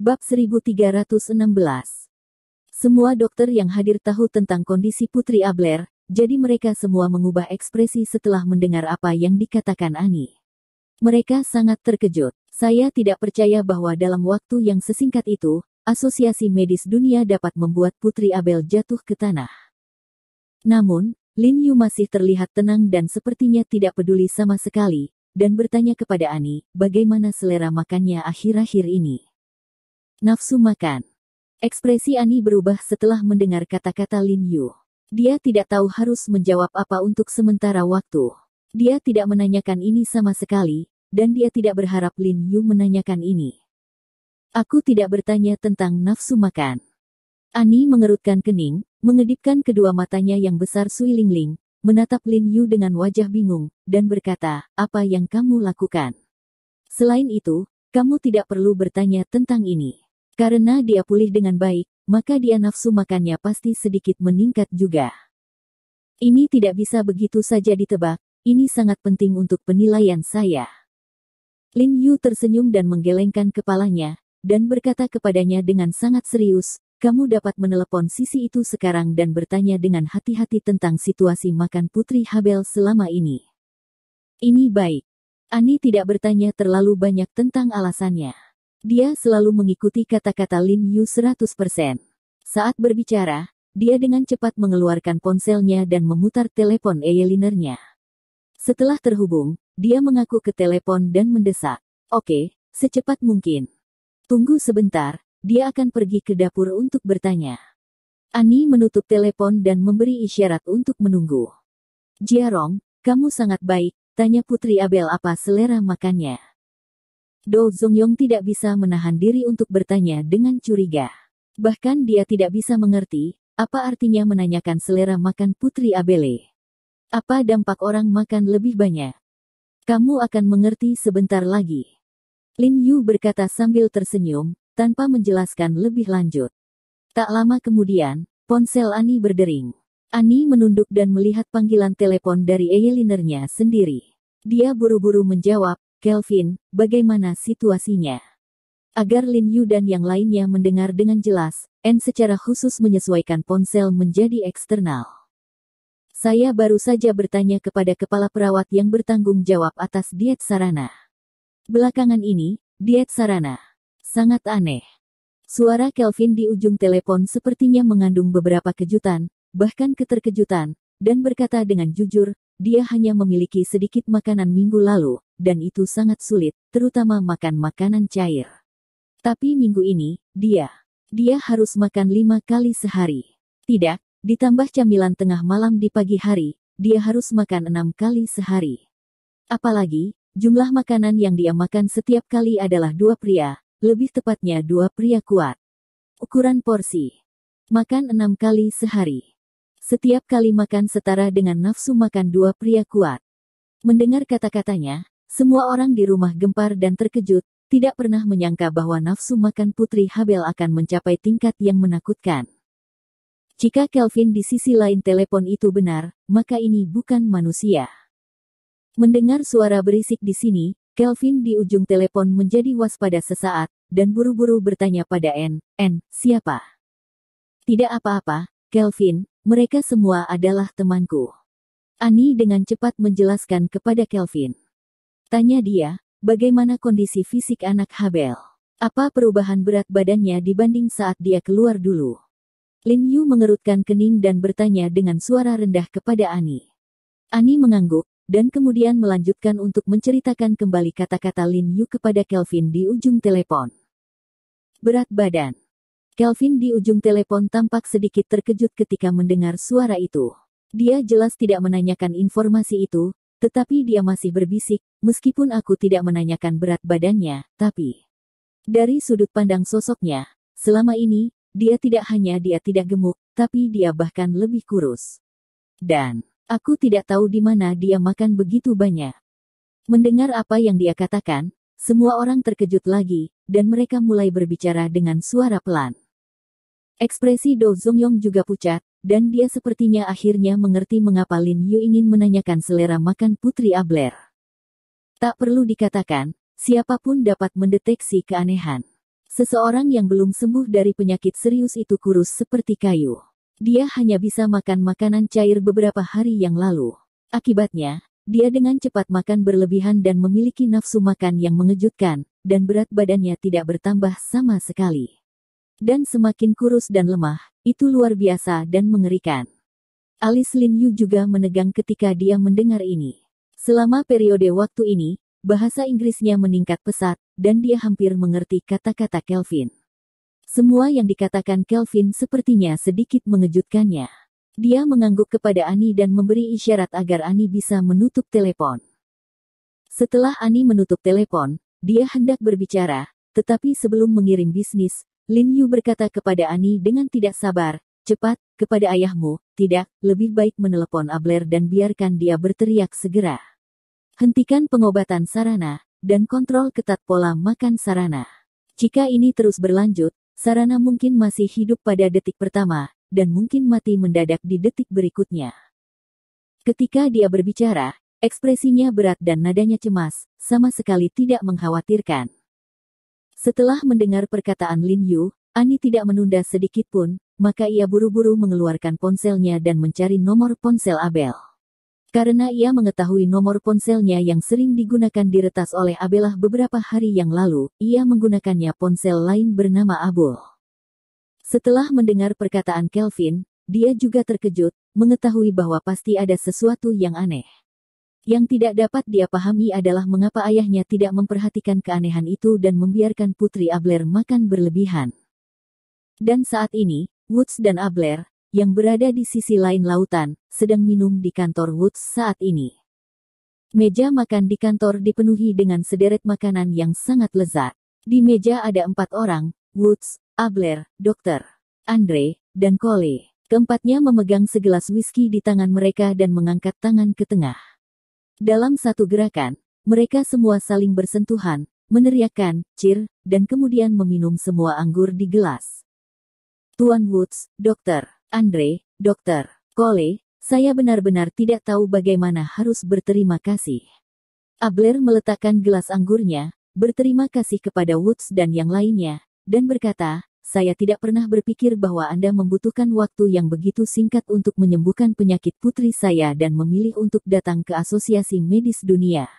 Bab 1316. Semua dokter yang hadir tahu tentang kondisi Putri Abler, jadi mereka semua mengubah ekspresi setelah mendengar apa yang dikatakan Annie. Mereka sangat terkejut. Saya tidak percaya bahwa dalam waktu yang sesingkat itu, Asosiasi Medis Dunia dapat membuat Putri Abel jatuh ke tanah. Namun, Lin Yu masih terlihat tenang dan sepertinya tidak peduli sama sekali, dan bertanya kepada Annie, bagaimana selera makannya akhir-akhir ini. Nafsu makan. Ekspresi Annie berubah setelah mendengar kata-kata Lin Yu. Dia tidak tahu harus menjawab apa untuk sementara waktu. Dia tidak menanyakan ini sama sekali, dan dia tidak berharap Lin Yu menanyakan ini. Aku tidak bertanya tentang nafsu makan. Annie mengerutkan kening, mengedipkan kedua matanya yang besar Sui Lingling, menatap Lin Yu dengan wajah bingung, dan berkata, apa yang kamu lakukan? Selain itu, kamu tidak perlu bertanya tentang ini. Karena dia pulih dengan baik, maka dia nafsu makannya pasti sedikit meningkat juga. Ini tidak bisa begitu saja ditebak, ini sangat penting untuk penilaian saya. Lin Yu tersenyum dan menggelengkan kepalanya, dan berkata kepadanya dengan sangat serius, kamu dapat menelepon sisi itu sekarang dan bertanya dengan hati-hati tentang situasi makan Putri Abel selama ini. Ini baik. Annie tidak bertanya terlalu banyak tentang alasannya. Dia selalu mengikuti kata-kata Lin Yu 100%. Saat berbicara, dia dengan cepat mengeluarkan ponselnya dan memutar telepon eyelinernya. Setelah terhubung, dia mengaku ke telepon dan mendesak. Oke, secepat mungkin. Tunggu sebentar, dia akan pergi ke dapur untuk bertanya. Annie menutup telepon dan memberi isyarat untuk menunggu. Jiarong, kamu sangat baik, tanya Putri Abel apa selera makannya. Do Zongyong tidak bisa menahan diri untuk bertanya dengan curiga. Bahkan dia tidak bisa mengerti, apa artinya menanyakan selera makan Putri Abele. Apa dampak orang makan lebih banyak? Kamu akan mengerti sebentar lagi. Lin Yu berkata sambil tersenyum, tanpa menjelaskan lebih lanjut. Tak lama kemudian, ponsel Annie berdering. Annie menunduk dan melihat panggilan telepon dari eyelinernya sendiri. Dia buru-buru menjawab, Kelvin, bagaimana situasinya? Agar Lin Yu dan yang lainnya mendengar dengan jelas, N secara khusus menyesuaikan ponsel menjadi eksternal. Saya baru saja bertanya kepada kepala perawat yang bertanggung jawab atas diet sarana. Belakangan ini, diet sarana sangat aneh. Suara Kelvin di ujung telepon sepertinya mengandung beberapa kejutan, bahkan keterkejutan, dan berkata dengan jujur, dia hanya memiliki sedikit makanan minggu lalu, dan itu sangat sulit, terutama makan makanan cair. Tapi minggu ini, dia harus makan 5 kali sehari. Tidak, ditambah camilan tengah malam di pagi hari, dia harus makan 6 kali sehari. Apalagi, jumlah makanan yang dia makan setiap kali adalah 2 pria, lebih tepatnya 2 pria kuat. Ukuran porsi. Makan 6 kali sehari. Setiap kali makan setara dengan nafsu makan 2 pria kuat. Mendengar kata-katanya, semua orang di rumah gempar dan terkejut, tidak pernah menyangka bahwa nafsu makan Putri Abel akan mencapai tingkat yang menakutkan. Jika Kelvin di sisi lain telepon itu benar, maka ini bukan manusia. Mendengar suara berisik di sini, Kelvin di ujung telepon menjadi waspada sesaat, dan buru-buru bertanya pada N, siapa? Tidak apa-apa, Kelvin, mereka semua adalah temanku. Annie dengan cepat menjelaskan kepada Kelvin. Tanya dia, bagaimana kondisi fisik anak Abel? Apa perubahan berat badannya dibanding saat dia keluar dulu? Lin Yu mengerutkan kening dan bertanya dengan suara rendah kepada Annie. Annie mengangguk, dan kemudian melanjutkan untuk menceritakan kembali kata-kata Lin Yu kepada Kelvin di ujung telepon. Berat badan. Kelvin di ujung telepon tampak sedikit terkejut ketika mendengar suara itu. Dia jelas tidak menanyakan informasi itu, tetapi dia masih berbisik, meskipun aku tidak menanyakan berat badannya, tapi dari sudut pandang sosoknya, selama ini, dia tidak gemuk, tapi dia bahkan lebih kurus. Dan, aku tidak tahu di mana dia makan begitu banyak. Mendengar apa yang dia katakan, semua orang terkejut lagi, dan mereka mulai berbicara dengan suara pelan. Ekspresi Do Zongyong juga pucat, dan dia sepertinya akhirnya mengerti mengapa Lin Yu ingin menanyakan selera makan Putri Abler. Tak perlu dikatakan, siapapun dapat mendeteksi keanehan. Seseorang yang belum sembuh dari penyakit serius itu kurus seperti kayu. Dia hanya bisa makan makanan cair beberapa hari yang lalu. Akibatnya, dia dengan cepat makan berlebihan dan memiliki nafsu makan yang mengejutkan, dan berat badannya tidak bertambah sama sekali. Dan semakin kurus dan lemah, itu luar biasa dan mengerikan. Alis Lin Yu juga menegang ketika dia mendengar ini. Selama periode waktu ini, bahasa Inggrisnya meningkat pesat, dan dia hampir mengerti kata-kata Kelvin. Semua yang dikatakan Kelvin sepertinya sedikit mengejutkannya. Dia mengangguk kepada Annie dan memberi isyarat agar Annie bisa menutup telepon. Setelah Annie menutup telepon, dia hendak berbicara, tetapi sebelum mengirim bisnis, Lin Yu berkata kepada Annie dengan tidak sabar, "Cepat, kepada ayahmu, tidak, lebih baik menelepon Abler dan biarkan dia berteriak segera. Hentikan pengobatan Sarana, dan kontrol ketat pola makan Sarana. Jika ini terus berlanjut, Sarana mungkin masih hidup pada detik pertama, dan mungkin mati mendadak di detik berikutnya." Ketika dia berbicara, ekspresinya berat dan nadanya cemas, sama sekali tidak mengkhawatirkan. Setelah mendengar perkataan Lin Yu, Annie tidak menunda sedikit pun, maka ia buru-buru mengeluarkan ponselnya dan mencari nomor ponsel Abel. Karena ia mengetahui nomor ponselnya yang sering digunakan diretas oleh Abelah beberapa hari yang lalu, ia menggunakannya ponsel lain bernama Abul. Setelah mendengar perkataan Kelvin, dia juga terkejut, mengetahui bahwa pasti ada sesuatu yang aneh. Yang tidak dapat dia pahami adalah mengapa ayahnya tidak memperhatikan keanehan itu dan membiarkan Putri Abler makan berlebihan. Dan saat ini, Woods dan Abler, yang berada di sisi lain lautan, sedang minum di kantor Woods saat ini. Meja makan di kantor dipenuhi dengan sederet makanan yang sangat lezat. Di meja ada 4 orang, Woods, Abler, Dr. Andre, dan Cole. Keempatnya memegang segelas whisky di tangan mereka dan mengangkat tangan ke tengah. Dalam satu gerakan, mereka semua saling bersentuhan, meneriakkan, "Cheer," dan kemudian meminum semua anggur di gelas. "Tuan Woods, Dr. Andre, Dr. Cole, saya benar-benar tidak tahu bagaimana harus berterima kasih." Abler meletakkan gelas anggurnya, berterima kasih kepada Woods dan yang lainnya, dan berkata, "Saya tidak pernah berpikir bahwa Anda membutuhkan waktu yang begitu singkat untuk menyembuhkan penyakit putri saya dan memilih untuk datang ke Asosiasi Medis Dunia.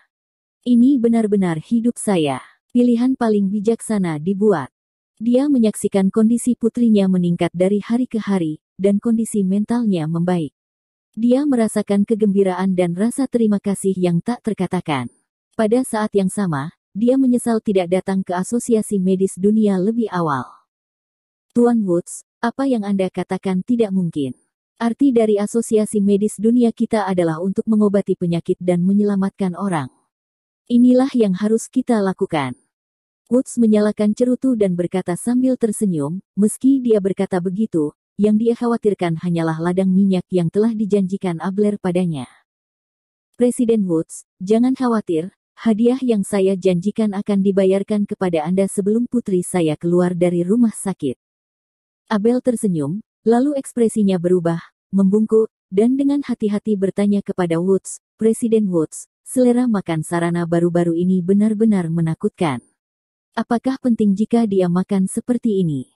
Ini benar-benar hidup saya. Pilihan paling bijaksana dibuat." Dia menyaksikan kondisi putrinya meningkat dari hari ke hari, dan kondisi mentalnya membaik. Dia merasakan kegembiraan dan rasa terima kasih yang tak terkatakan. Pada saat yang sama, dia menyesal tidak datang ke Asosiasi Medis Dunia lebih awal. "Tuan Woods, apa yang Anda katakan tidak mungkin. Arti dari Asosiasi Medis Dunia kita adalah untuk mengobati penyakit dan menyelamatkan orang. Inilah yang harus kita lakukan." Woods menyalakan cerutu dan berkata sambil tersenyum, meski dia berkata begitu, yang dia khawatirkan hanyalah ladang minyak yang telah dijanjikan Abler padanya. "Presiden Woods, jangan khawatir, hadiah yang saya janjikan akan dibayarkan kepada Anda sebelum putri saya keluar dari rumah sakit." Abel tersenyum, lalu ekspresinya berubah, membungkuk, dan dengan hati-hati bertanya kepada Woods, "Presiden Woods, selera makan Sarana baru-baru ini benar-benar menakutkan. Apakah penting jika dia makan seperti ini?"